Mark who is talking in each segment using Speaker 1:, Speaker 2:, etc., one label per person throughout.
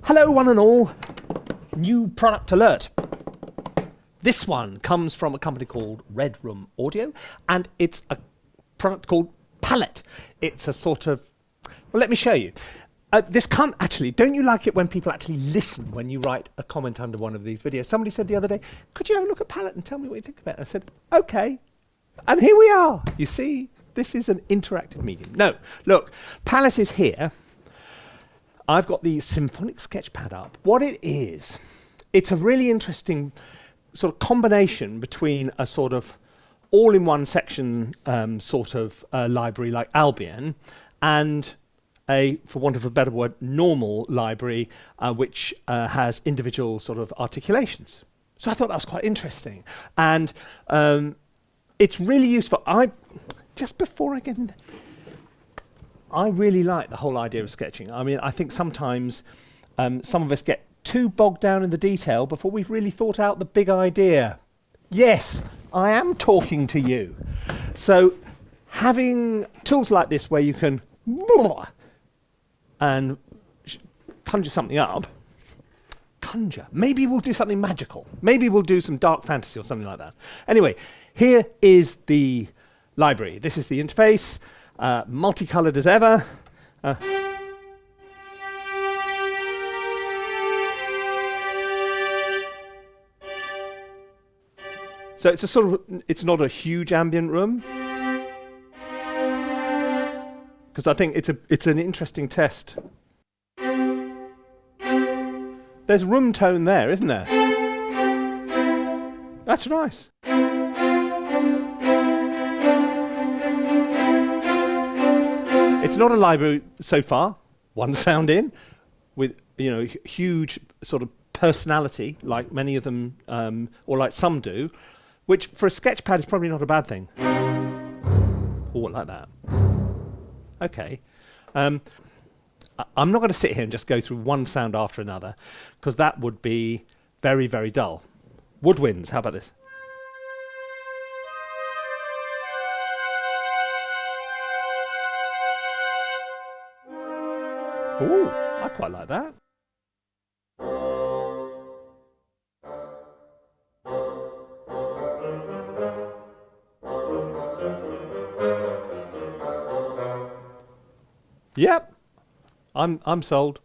Speaker 1: Hello one and all, new product alert. This one comes from a company called Redroom Audio, and it's a product called Palette. It's a sort of, well, let me show you. This can't actually, don't you like it when people actually listen when you write a comment under one of these videos? Somebody said the other day, could you have a look at Palette and tell me what you think about it? I said, okay. And here we are. You see, this is an interactive medium. No, look, Palette is here. I've got the Symphonic Sketchpad up. What it is, it's a really interesting sort of combination between a sort of all-in-one section sort of library like Albion and a, for want of a better word, normal library which has individual sort of articulations. So I thought that was quite interesting. And it's really useful. Just before I get into, I really like the whole idea of sketching. I mean, I think sometimes some of us get too bogged down in the detail before we've really thought out the big idea. Yes, I am talking to you. So having tools like this where you can and conjure something up, maybe we'll do something magical. Maybe we'll do some dark fantasy or something like that. Anyway, here is the library. This is the interface, multicolored as ever. So it's a sort of, it's not a huge ambient room, because I think it's an interesting test. There's room tone there, isn't there? That's nice. It's not a library so far, one sound in, with huge sort of personality, like many of them, or like some do, which for a sketchpad is probably not a bad thing. Or like that. Okay. I'm not going to sit here and just go through one sound after another, because that would be very, very dull. Woodwinds, how about this? Ooh, I quite like that. Yep, I'm sold.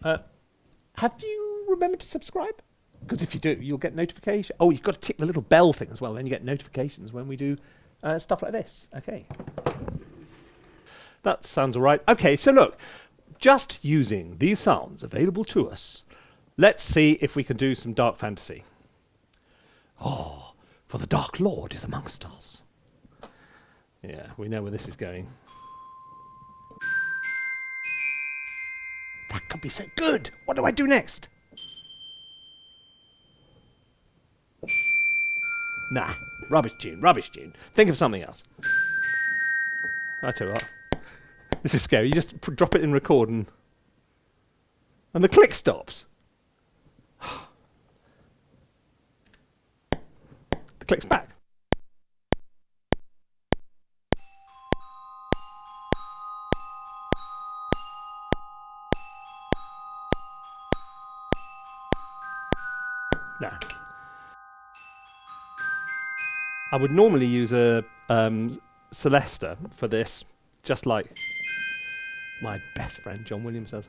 Speaker 1: Have you remembered to subscribe? Because if you do, you'll get notification. Oh, you've got to tick the little bell thing as well. Then you get notifications when we do stuff like this. Okay. That sounds all right. Okay, so look, just using these sounds available to us, let's see if we can do some dark fantasy. Oh, for the Dark Lord is amongst us. Yeah, we know where this is going. That could be so good. What do I do next? Nah, rubbish tune, rubbish tune. Think of something else. I tell you what. This is scary. You just drop it in record and the click stops. The click's back. No. I would normally use a Celesta for this, just like my best friend John Williams does.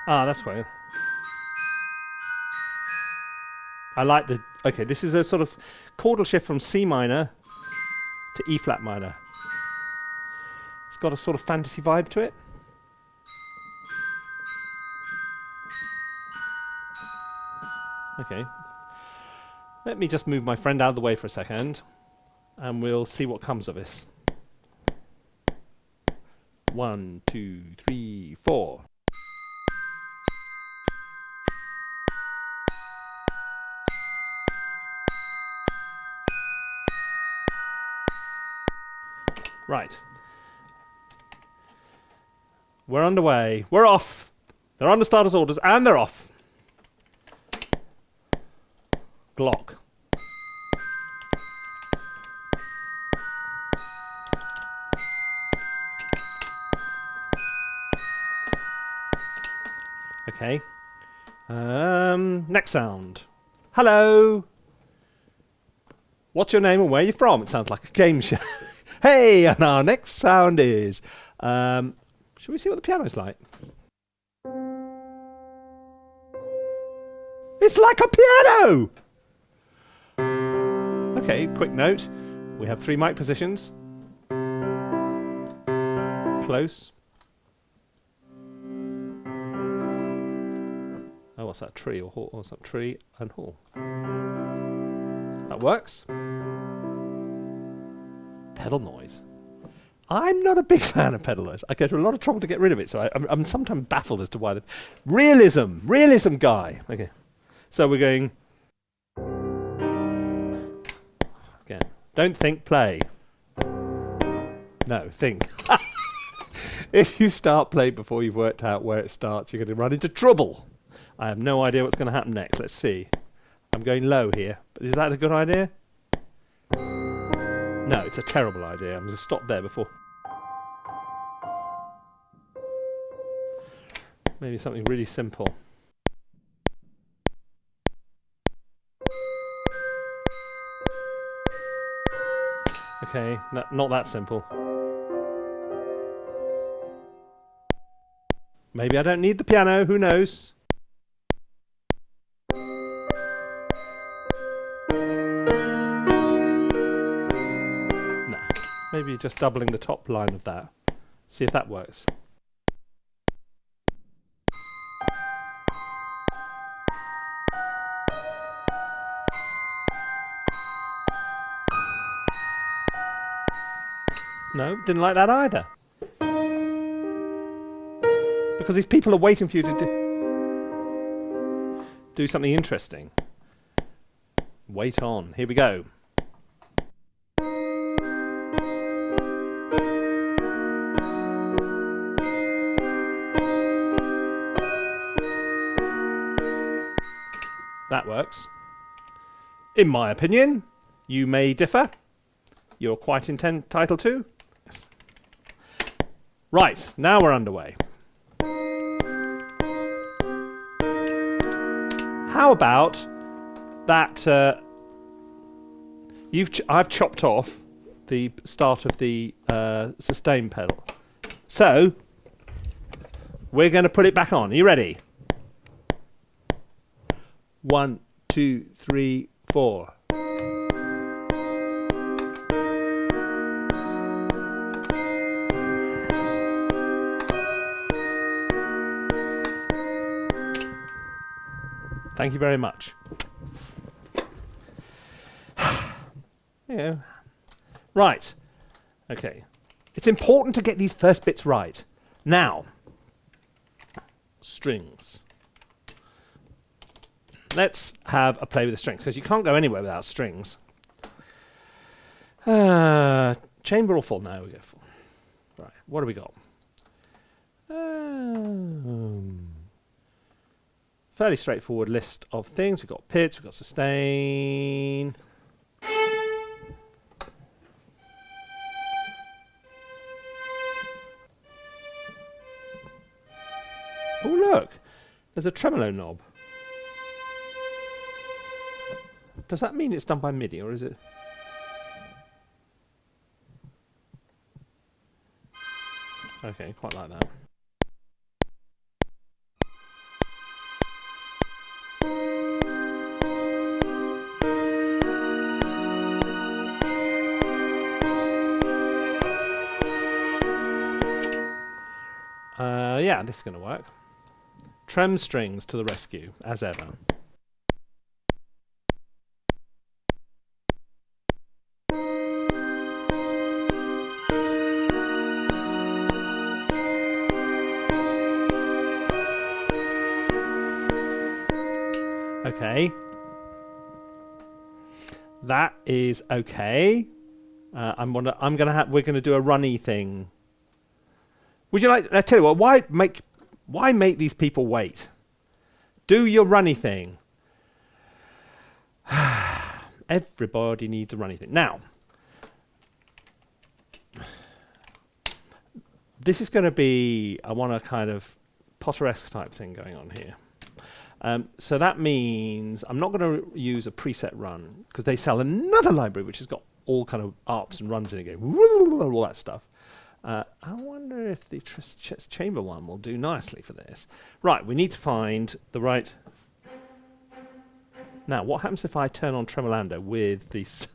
Speaker 1: Ah, that's quite. I like the. Okay, this is a sort of chordal shift from C minor to E flat minor. It's got a sort of fantasy vibe to it. Okay. Let me just move my friend out of the way for a second, and we'll see what comes of this. 1, 2, 3, 4. Right. We're underway. We're off. They're under starter's orders, and they're off. Glock. Okay. Next sound. Hello. What's your name and where are you from? It sounds like a game show. Hey, and our next sound is... should we see what the piano's like? It's like a piano! Okay, quick note. We have 3 mic positions. Close. Oh, what's that? Tree or hall? What's that? Tree and hall. That works. Pedal noise. I'm not a big fan of pedal noise. I go to a lot of trouble to get rid of it, so I'm sometimes baffled as to why. Realism guy. Okay. So we're going... Again. Don't think, play. No, think. If you start play before you've worked out where it starts, you're going to run into trouble. I have no idea what's going to happen next. Let's see. I'm going low here. But is that a good idea? No, it's a terrible idea. I'm going to stop there before. Maybe something really simple. Okay, not that simple. Maybe I don't need the piano, who knows? No, maybe just doubling the top line of that. See if that works. No, didn't like that either. Because these people are waiting for you to do something interesting. Wait on. Here we go. That works. In my opinion, you may differ. You're quite entitled to. Yes. Right, now we're underway. How about that? I've chopped off the start of the sustain pedal, so we're going to put it back on. Are you ready? 1, 2, 3, 4. Thank you very much. Yeah. Right. Okay. It's important to get these first bits right. Now, strings. Let's have a play with the strings, because you can't go anywhere without strings. Chamber or full? No, we go full. Right. What do we got? Fairly straightforward list of things. We've got pitch, we've got sustain. Oh, look. There's a tremolo knob. Does that mean it's done by MIDI, or is it? Okay, quite like that. Yeah, this is going to work. Trem strings to the rescue, as ever. Okay. That is okay. We're gonna do a runny thing. Would you like? I tell you what. Why make these people wait? Do your runny thing. Everybody needs a runny thing. Now, this is going to be. I want to kind of Potteresque type thing going on here. So that means I'm not going to use a preset run because they sell another library which has got all kind of ARPs and runs in it, all that stuff. I wonder if the chamber one will do nicely for this. Right, we need to find the right... Now, what happens if I turn on tremolando with these...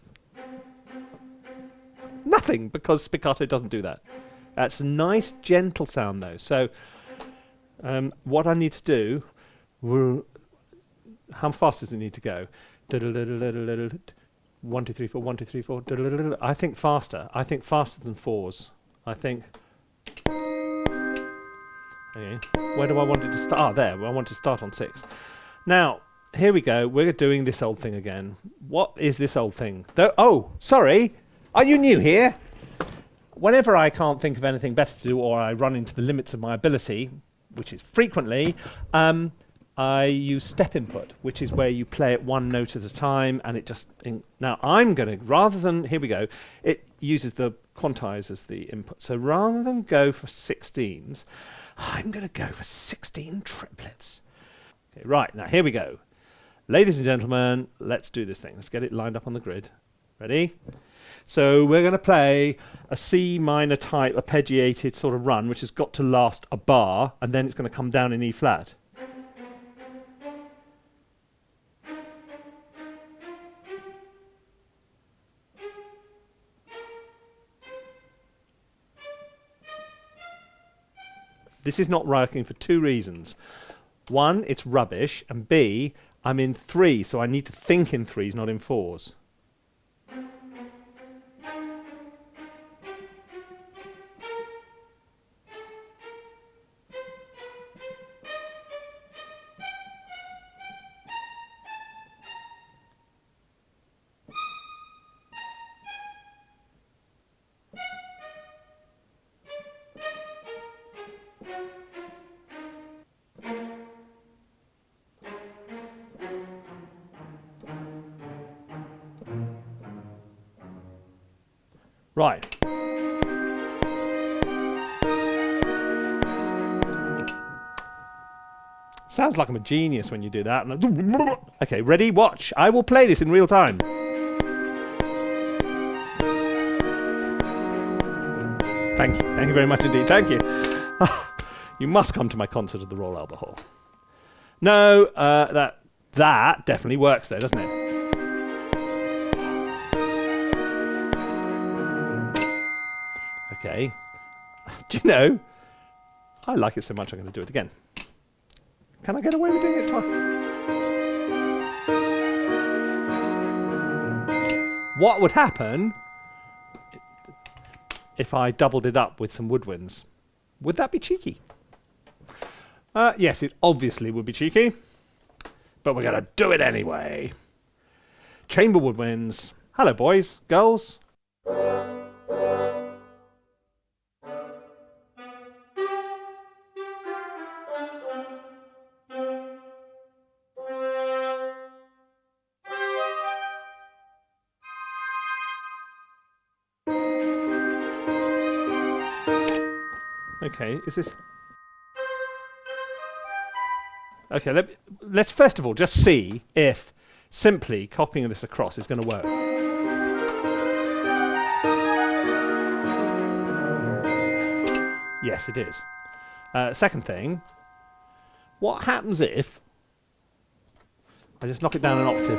Speaker 1: Nothing, because spiccato doesn't do that. It's a nice, gentle sound, though. So, what I need to do... How fast does it need to go? 1, 2, 3, 4, 1, 2, 3, 4. I think faster. I think faster than 4s. I think... Okay. Where do I want it to start? Ah, there. I want to start on 6. Now, here we go. We're doing this old thing again. What is this old thing? Oh, sorry. Are you new here? Whenever I can't think of anything better to do or I run into the limits of my ability, which is frequently, I use step input, which is where you play it one note at a time, and it just... Now, I'm going to, rather than... Here we go. It uses the quantize as the input. So rather than go for 16s, I'm going to go for 16 triplets. Okay, right, now here we go. Ladies and gentlemen, let's do this thing. Let's get it lined up on the grid. Ready? So we're going to play a C minor type arpeggiated sort of run, which has got to last a bar, and then it's going to come down in E flat. This is not working for 2 reasons. 1, it's rubbish, and B, I'm in 3, so I need to think in 3s, not in 4s. Right. Sounds like I'm a genius when you do that. Okay, ready? Watch. I will play this in real time. Thank you. Thank you very much indeed. Thank you. You must come to my concert at the Royal Albert Hall. No, that definitely works there, doesn't it? Okay. Do you know, I like it so much I'm going to do it again. Can I get away with doing it twice? What would happen if I doubled it up with some Woodwinds? Would that be cheeky? Yes, it obviously would be cheeky, but we're going to do it anyway. Chamber Woodwinds. Hello, boys, girls. Okay, is this... Okay, let's first of all just see if simply copying this across is going to work. Yes, it is. Second thing, what happens if I just knock it down an octave?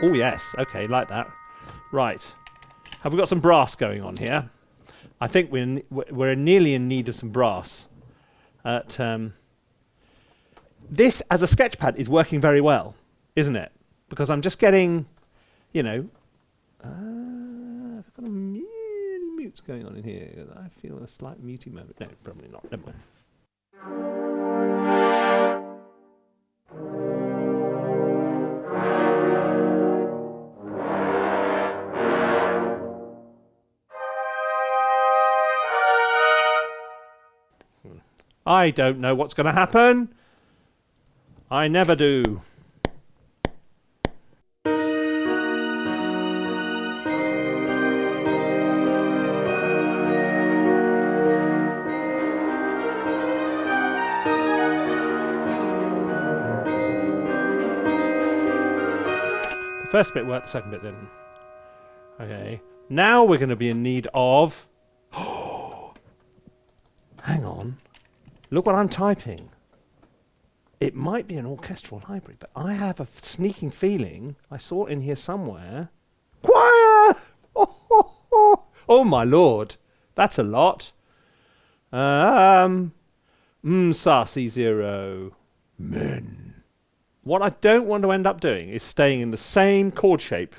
Speaker 1: Oh yes, okay, like that. Right. Have we got some brass going on here? I think we're nearly in need of some brass. This, as a sketchpad, is working very well, isn't it? Because I'm just getting, you know... I've got a mutes going on in here. I feel a slight muty moment. No, probably not. Never mind. I don't know what's going to happen. I never do. first bit worked, the second bit didn't. Okay. Now we're going to be in need of... Hang on. Look what I'm typing. It might be an orchestral hybrid, but I have a sneaking feeling I saw it in here somewhere. Choir! Oh my lord. That's a lot. Sa C0. Men. What I don't want to end up doing is staying in the same chord shape.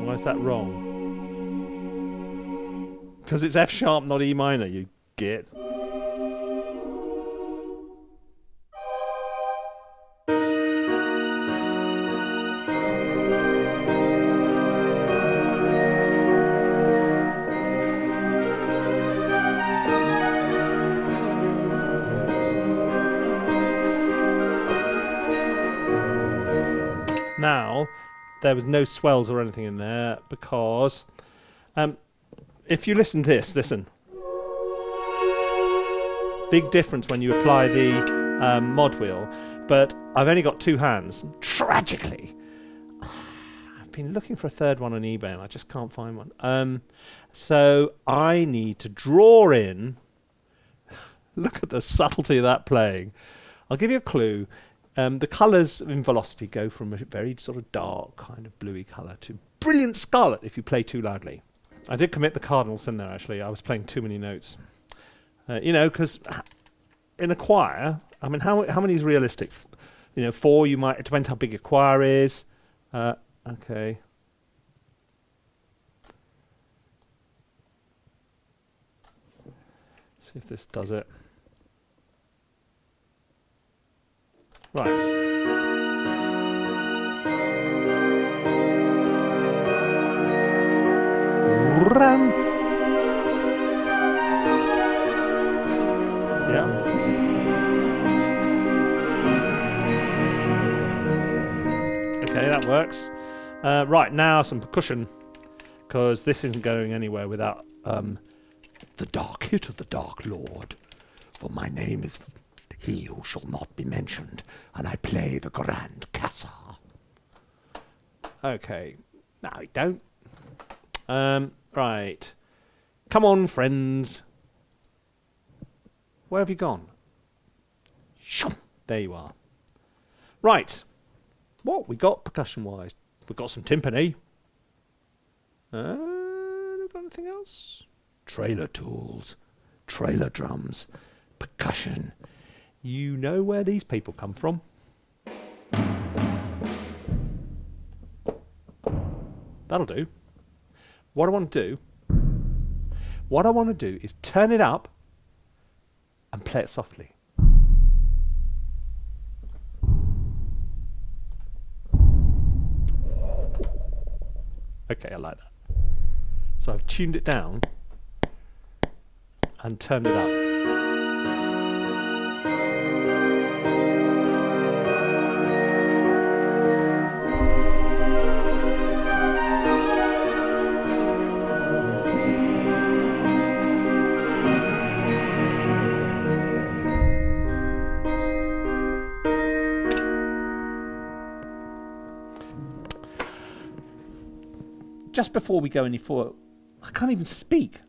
Speaker 1: Why is that wrong? Because it's F sharp, not E minor, you git. Now, there was no swells or anything in there because if you listen to this, listen. Big difference when you apply the mod wheel, but I've only got two hands. Tragically. I've been looking for a third one on eBay and I just can't find one. So I need to draw in. Look at the subtlety of that playing. I'll give you a clue. The colours in Velocity go from a very sort of dark kind of bluey colour to brilliant scarlet if you play too loudly. I did commit the cardinals in there actually. I was playing too many notes. You know, because in a choir, I mean, how many is realistic? You know, 4 you might, it depends how big your choir is. Okay. See if this does it. Right. Ram. Yeah. Okay, that works. Right, now some percussion, because this isn't going anywhere without the dark hit of the Dark Lord. For my name is he who shall not be mentioned, and I play the Grand Cassa. Okay. No, I don't. Right. Come on, friends. Where have you gone? There you are. Right. What we got percussion-wise? We've got some timpani. We've got anything else? Trailer tools. Trailer drums. Percussion. You know where these people come from. That'll do. What I want to do is turn it up and play it softly. Okay, I like that. So I've tuned it down and turned it up. Just before we go any further, I can't even speak.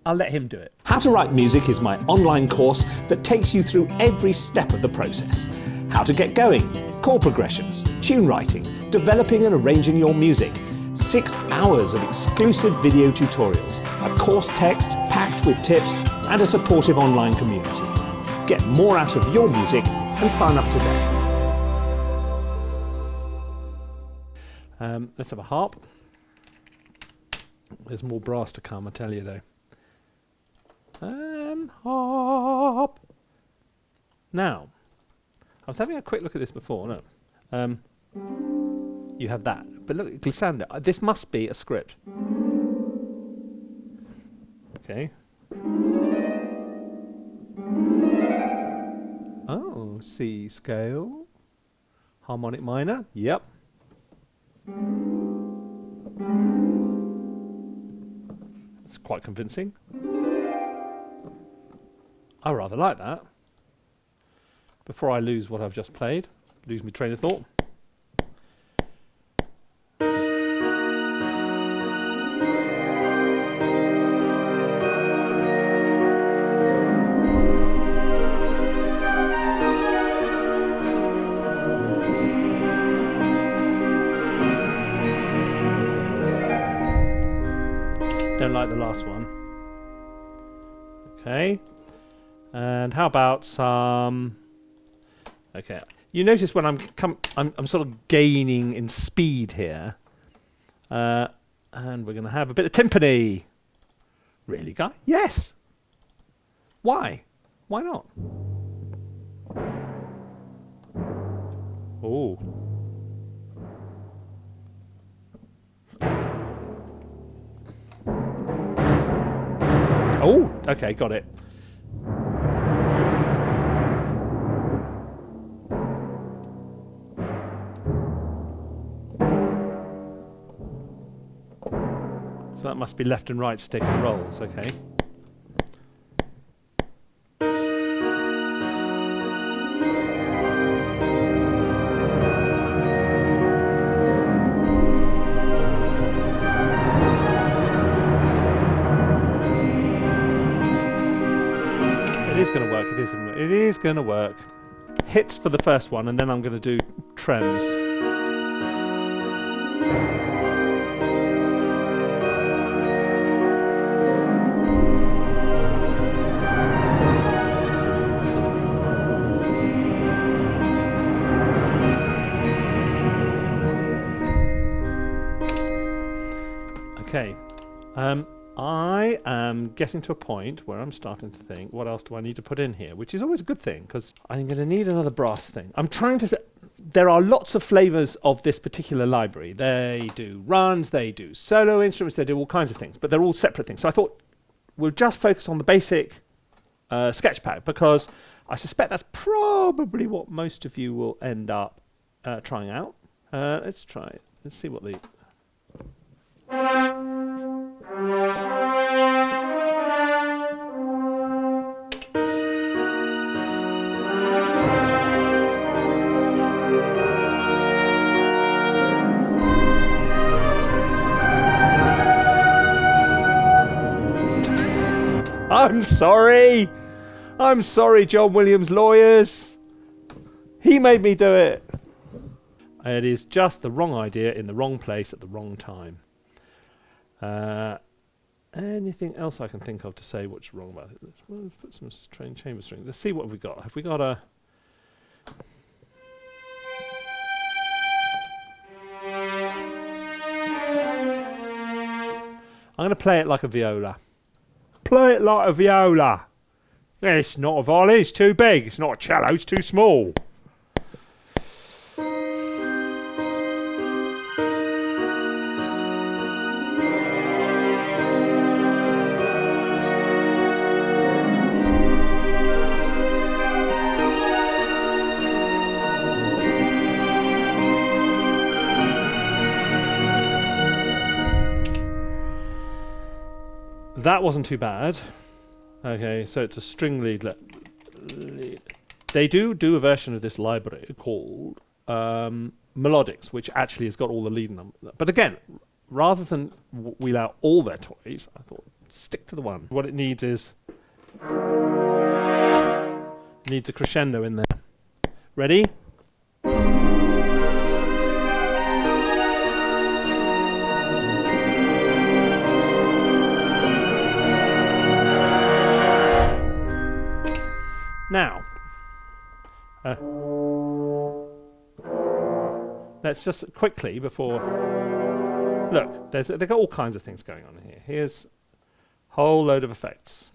Speaker 1: I'll let him do it. How to Write Music is my online course that takes you through every step of the process. How to get going, chord progressions, tune writing, developing and arranging your music, 6 hours of exclusive video tutorials, a course text packed with tips, and a supportive online community. Get more out of your music and sign up today. Let's have a harp. There's more brass to come, I tell you though. Harp. Now, I was having a quick look at this before. No, you have that, but look, glissando. This must be a script. Okay. Oh, C scale, harmonic minor. Yep. quite convincing. I rather like that. Before I lose what I've just played, lose my train of thought. Don't like the last one. Okay. And how about some... Okay. You notice when I'm sort of gaining in speed here. And we're going to have a bit of timpani. Really, guy? Yes. Why? Why not? Oh. Oh, okay, got it. So that must be left and right stick and rolls, okay. It is going to work, it is going to work. Hits for the first one, and then I'm going to do trems. Okay, I am getting to a point where I'm starting to think, what else do I need to put in here? Which is always a good thing, because I'm going to need another brass thing. I'm trying to... There are lots of flavours of this particular library. They do runs, they do solo instruments, they do all kinds of things, but they're all separate things. So I thought we'll just focus on the basic Sketchpad, because I suspect that's probably what most of you will end up trying out. Let's try it. Let's see what the... I'm sorry. I'm sorry, John Williams lawyers. He made me do it. It is just the wrong idea in the wrong place at the wrong time. Anything else I can think of to say what's wrong about it? Let's put some chamber strings. Let's see what we've got. Have we got a... I'm going to play it like a viola. Play it like a viola. It's not a violin, it's too big. It's not a cello, it's too small. That wasn't too bad. Okay, so it's a string lead. They do a version of this library called Melodics, which actually has got all the lead numbers. But again, rather than wheel out all their toys, I thought stick to the one. What it needs is needs a crescendo in there. Ready? Now, let's just quickly before... Look, they've got all kinds of things going on here. Here's a whole load of effects.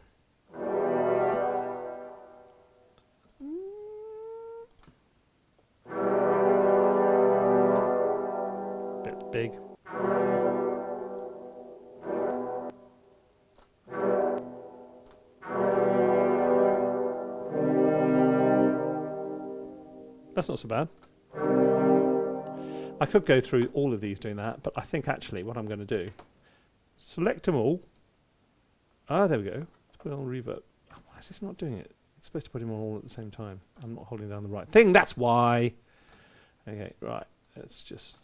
Speaker 1: Bit big. That's not so bad. I could go through all of these doing that, but I think actually what I'm going to do, select them all, Ah, there we go. Let's put it on reverb. Oh, why is this not doing it? It's supposed to put them on all at the same time. I'm not holding down the right thing. That's why. Okay, right. Let's just.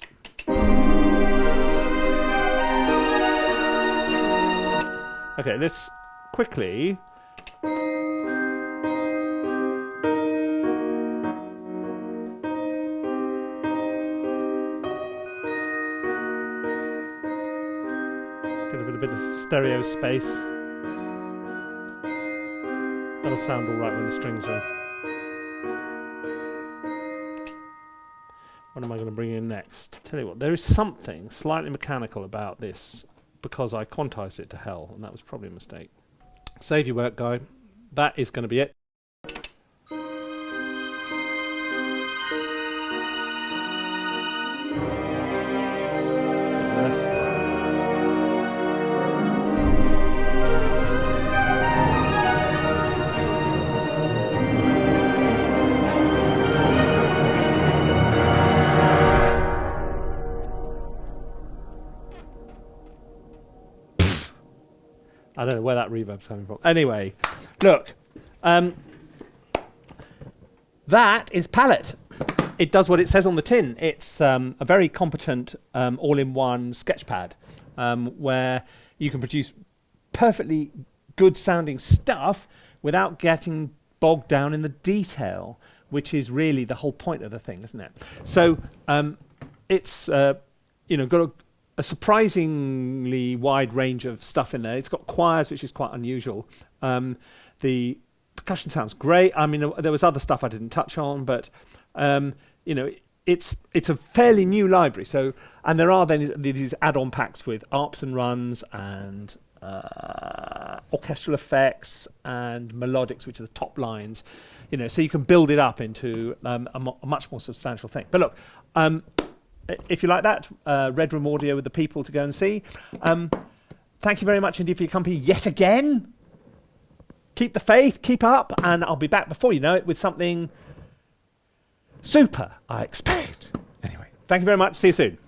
Speaker 1: Okay, let's quickly. Get a bit of stereo space. That'll sound all right when the strings are. What am I going to bring in next? Tell you what, there is something slightly mechanical about this because I quantized it to hell, and that was probably a mistake. Save your work, guy. That is going to be it. I don't know where that reverb's coming from. Anyway, look. That is Palette. It does what it says on the tin. It's a very competent all-in-one sketchpad where you can produce perfectly good sounding stuff without getting bogged down in the detail, which is really the whole point of the thing, isn't it? So it's got a surprisingly wide range of stuff in there. It's got choirs, which is quite unusual. The percussion sounds great. I mean, there was other stuff I didn't touch on, but it's a fairly new library. So, and there are then these add-on packs with arps and runs and orchestral effects and melodics, which are the top lines. So you can build it up into a much more substantial thing. But look. If you like that, Redroom Audio with the people to go and see. Thank you very much indeed for your company yet again. Keep the faith, keep up, and I'll be back before you know it with something super, I expect. Anyway, thank you very much. See you soon.